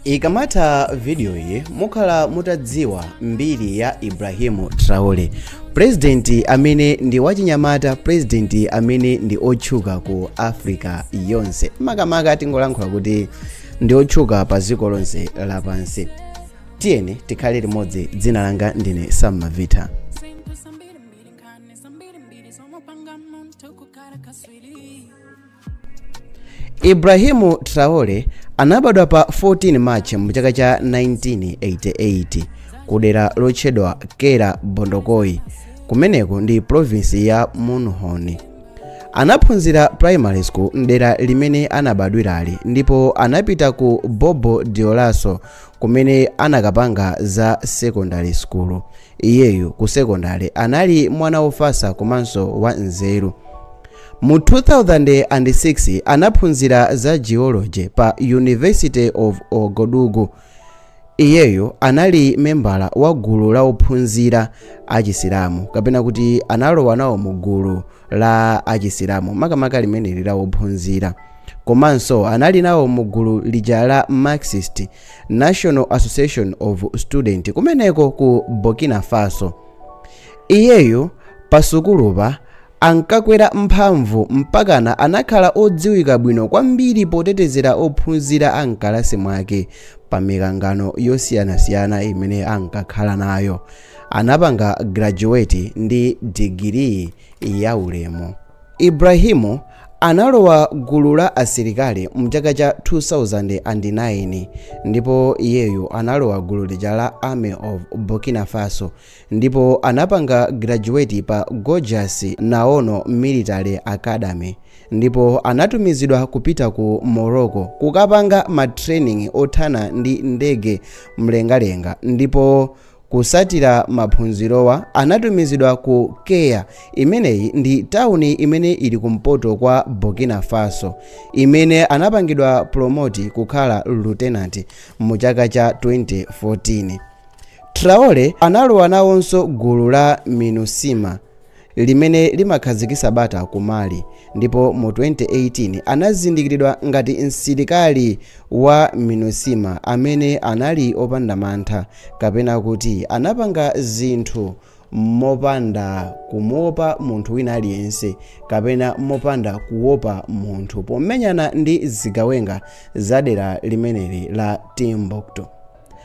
Ikamata video iyi mukhala mutadziwa mbiri ya Ibrahim Traore, president amene ndi wachinyamata, president amene ndi otchuka ku Africa yonse. Makamaka tingolankhula kuti ndi otchuka pa dziko lonse lapansi. Tiyeni tikhale limodzi. Dzina langa ndine Sam Mavita. Ibrahim Traore anabadwa pa 14 March mchaka cha 1988 kudera lotchedwa Kera Bondokoi, kumeneko ndi province ya Munhoni. Anaphunzira primary school mdera limene anabadwirali, ndipo anapita ku Bobo Dioulasso kumene anakapanga za secondary school. Iyeyu ku secondary anali mwana wofasa komanso wa nzeru. Mu 2006 anaphunzira za geology pa University of Ouagadougou. Iyeyo anali membala wa gulu la ophunzira achisilamu, kapena kuti analowa nawo mu gulu la achisilamu makamaka limene lila ophunzira. Komanso anali nawo mu gulu lija la Marxist National Association of Students kumeneko ku Burkina Faso. Iyeyo pasukulupa ankakwera mphamvu mpakana anakhala odziwika bwino kwambiri potetezera ophunzira ankalasi mwake pa mikangano yosiyanasiyana imene ankakhala nayo. Anapanga graduate ndi degree ya ulemu. Ibrahim analowa gulu la asilikali mchaka cha 2009 ndipo iyeyo analowa gulu lija la Army of Burkina Faso, ndipo anapanga graduate pa Gorgeous Naono Military Academy, ndipo anatumizidwa kupita ku Morocco kukapanga matraining othana ndi ndege mlengalenga, ndipo kusatira maphunzirowa anatumizidwa ku Kea. Imeneyi ndi tauni imene ili kumpoto kwa Burkina Faso, imene anapangidwa promote kukhala lieutenant mu chaka cha 2014. Traore analowa nawonso gulu la MINUSMA limene limakhazikitsa bata ku Mali, ndipo mu 2018 anazindikiridwa ngati msilikali wa MINUSMA amene anali opanda mantha, kapena kuti anapanga zinthu mopanda kumuopa munthu wina aliyense, kapena mopanda kuopa munthu, pomenyana ndi zigawenga za dera limeneli la Timbuktu.